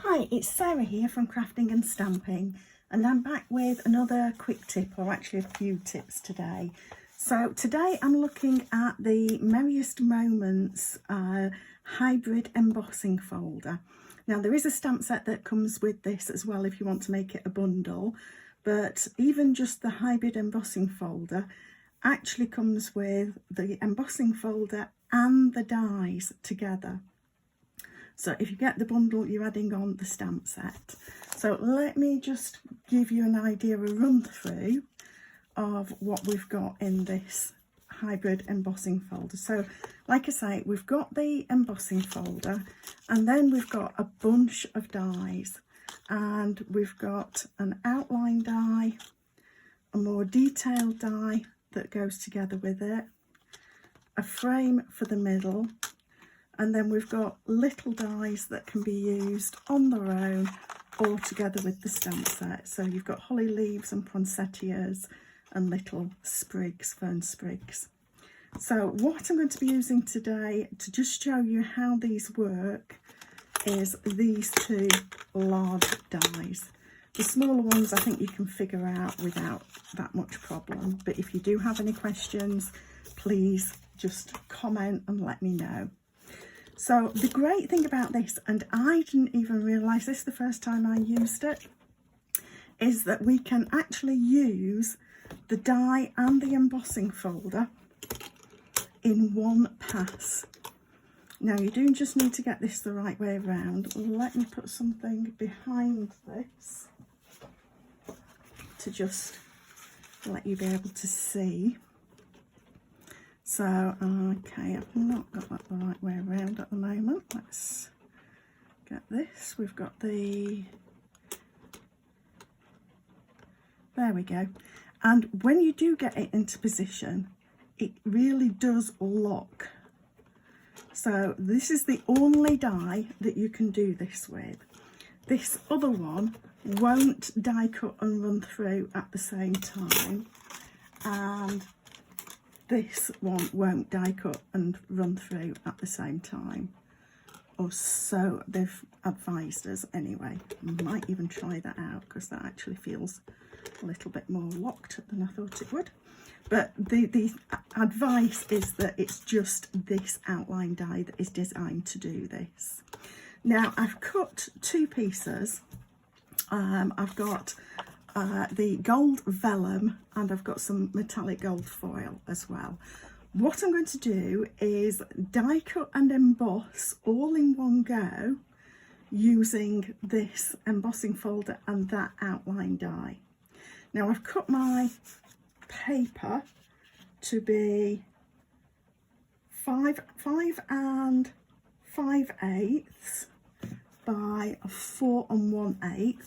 Hi, it's Sarah here from Crafting and Stamping, and I'm back with another quick tip, or actually a few tips today. So today I'm looking at the Merriest Moments hybrid embossing folder. Now there is a stamp set that comes with this as well if you want to make it a bundle, but even just the hybrid embossing folder actually comes with the embossing folder and the dies together. So if you get the bundle, you're adding on the stamp set. So let me just give you an idea, a run through of what we've got in this hybrid embossing folder. So like I say, we've got the embossing folder, and then we've got a bunch of dies, and we've got an outline die, a more detailed die that goes together with it, a frame for the middle, and then we've got little dies that can be used on their own or together with the stamp set. So you've got holly leaves and poinsettias and little sprigs, fern sprigs. So what I'm going to be using today to just show you how these work is these two large dies. The smaller ones I think you can figure out without that much problem, but if you do have any questions, please just comment and let me know. So the great thing about this, and I didn't even realise this the first time I used it, is that we can actually use the die and the embossing folder in one pass. Now you do just need to get this the right way around. Let me put something behind this to just let you be able to see. So, okay, I've not got that the right way around at the moment. Let's get this. We've got the, there we go. And when you do get it into position, it really does lock. So this is the only die that you can do this with. This other one won't die cut and run through at the same time, and this one won't die cut and run through at the same time, or so they've advised us anyway. I might even try that out because that actually feels a little bit more locked than I thought it would. But the advice is that it's just this outline die that is designed to do this. Now I've cut two pieces. I've got the gold vellum, and I've got some metallic gold foil as well. What I'm going to do is die cut and emboss all in one go using this embossing folder and that outline die. Now I've cut my paper to be 5 5/8 by 4 1/8,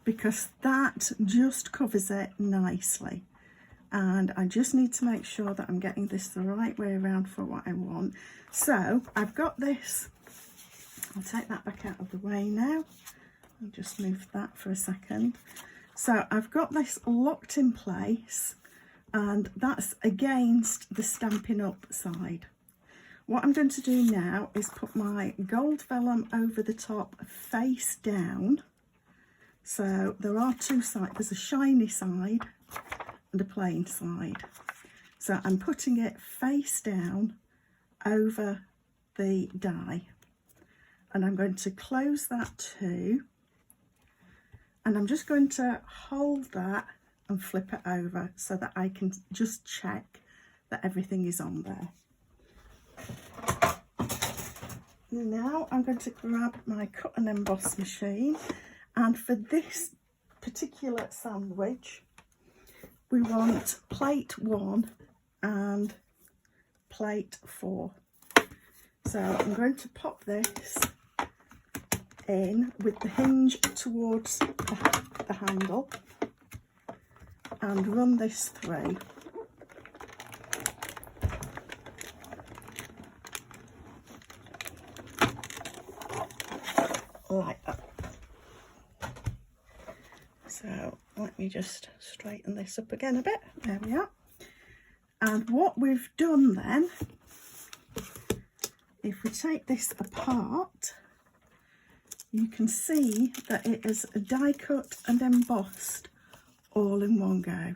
because that just covers it nicely, and I just need to make sure that I'm getting this the right way around for what I want. So I've got this, I'll take that back out of the way now and just move that for a second. So I've got this locked in place, and that's against the Stampin' Up side. What I'm going to do now is put my gold vellum over the top face down. So there are two sides, there's a shiny side and a plain side. So I'm putting it face down over the die, and I'm going to close that too, and I'm just going to hold that and flip it over so that I can just check that everything is on there. Now I'm going to grab my cut and emboss machine, and for this particular sandwich we want plate 1 and plate 4. So I'm going to pop this in with the hinge towards the handle and run this through. Like that. So let me just straighten this up again a bit. There we are. And what we've done then, if we take this apart, you can see that it is die cut and embossed all in one go.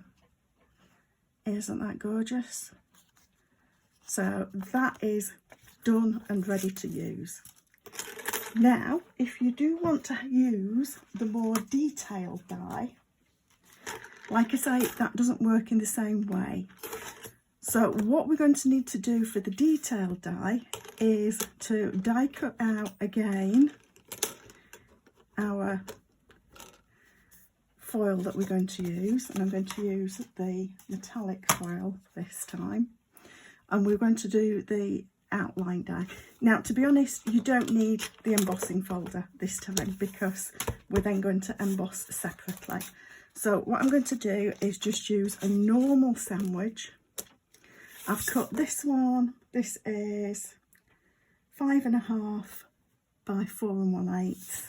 Isn't that gorgeous? So that is done and ready to use. Now, if you do want to use the more detailed die, like I say, that doesn't work in the same way. So what we're going to need to do for the detailed die is to die cut out again our foil that we're going to use, and I'm going to use the metallic foil this time, and we're going to do the outline die. Now, to be honest, you don't need the embossing folder this time because we're then going to emboss separately. So what I'm going to do is just use a normal sandwich. I've cut this one. This is 5.5 by 4 1/8,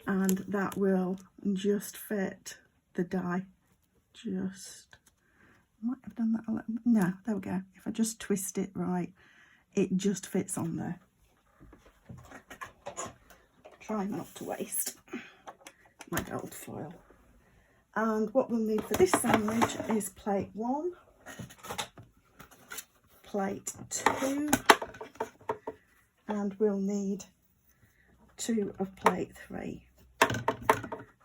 and that will just fit the die. I might have done that a little. No, there we go. If I just twist it right, it just fits on there. Try not to waste my gold foil. And what we'll need for this sandwich is plate 1, plate 2, and we'll need 2 of plate 3.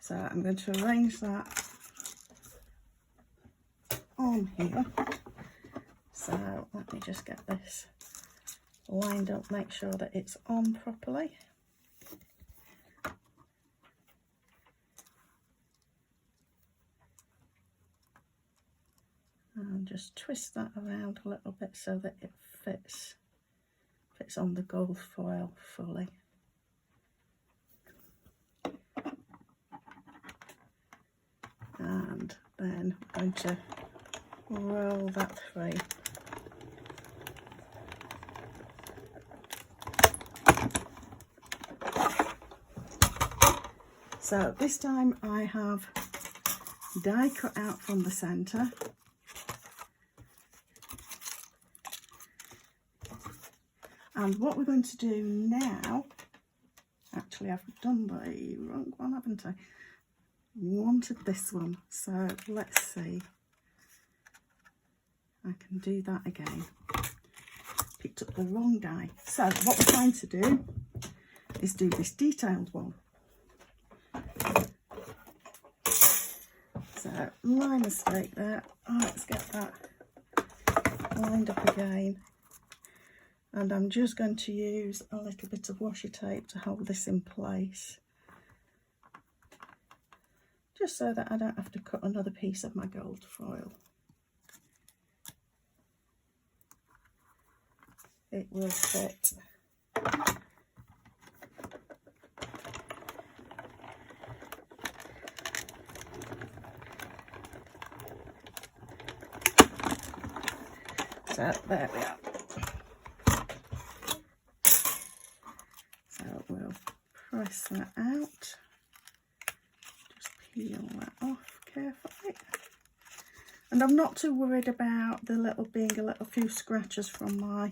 So I'm going to arrange that on here. So let me just get this lined up, make sure that it's on properly. And just twist that around a little bit so that it fits on the gold foil fully. And then I'm going to roll that through. So this time I have die cut out from the centre. And what we're going to do now, actually I've done the wrong one, haven't I? Wanted this one, so let's see. I can do that again. Picked up the wrong die. So what we're trying to do is do this detailed one. So my mistake there. Let's get that lined up again. And I'm just going to use a little bit of washi tape to hold this in place. Just so that I don't have to cut another piece of my gold foil. It will fit. So there we are. So we'll press that out. Peel that off carefully, and I'm not too worried about the being a few scratches from my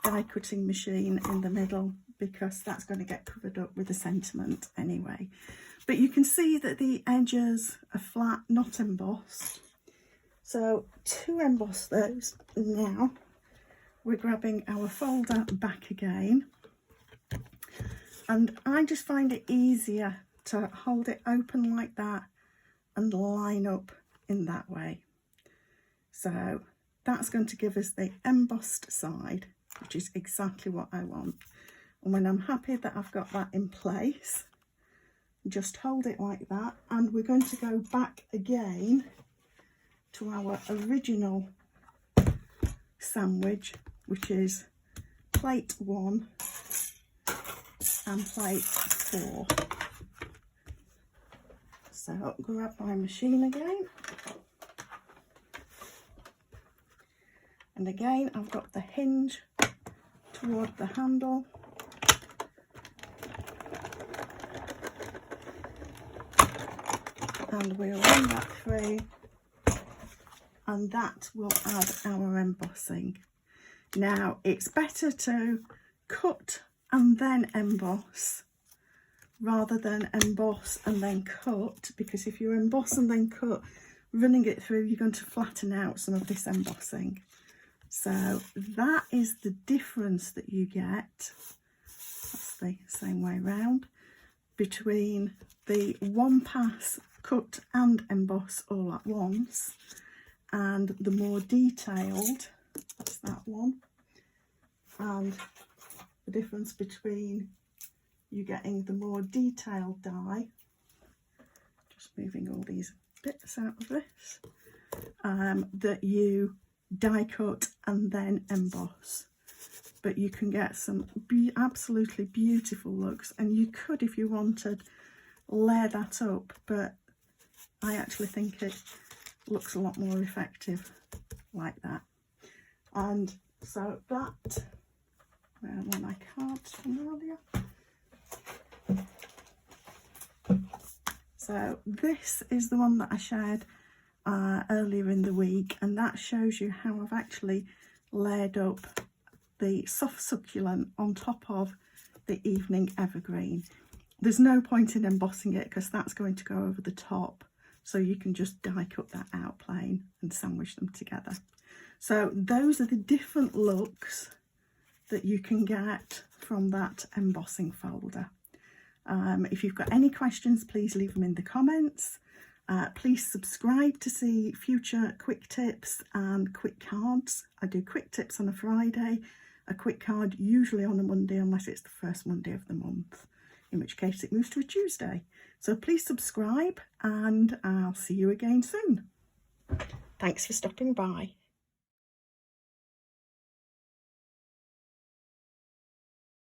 die cutting machine in the middle, because that's going to get covered up with the sentiment anyway. But you can see that the edges are flat, not embossed. So to emboss those, now we're grabbing our folder back again, and I just find it easier to hold it open like that and line up in that way. So that's going to give us the embossed side, which is exactly what I want. And when I'm happy that I've got that in place, just hold it like that, and we're going to go back again to our original sandwich, which is plate 1 and plate 4. So grab my machine again, and again I've got the hinge toward the handle, and we'll run that through, and that will add our embossing. Now it's better to cut and then emboss rather than emboss and then cut, because if you emboss and then cut, running it through, you're going to flatten out some of this embossing. So that is the difference that you get, that's the same way round, between the one pass cut and emboss all at once and the more detailed, that's that one, and the difference between you getting the more detailed die, just moving all these bits out of this, that you die cut and then emboss. But you can get some absolutely beautiful looks, and you could, if you wanted, layer that up, but I actually think it looks a lot more effective like that. And so that, where are my cards from earlier? So this is the one that I shared earlier in the week, and that shows you how I've actually layered up the soft succulent on top of the evening evergreen. There's no point in embossing it because that's going to go over the top, so you can just die cut that out plain and sandwich them together. So those are the different looks that you can get from that embossing folder. If you've got any questions, please leave them in the comments. Please subscribe to see future quick tips and quick cards. I do quick tips on a Friday, a quick card usually on a Monday, unless it's the first Monday of the month, in which case it moves to a Tuesday. So please subscribe, and I'll see you again soon. Thanks for stopping by.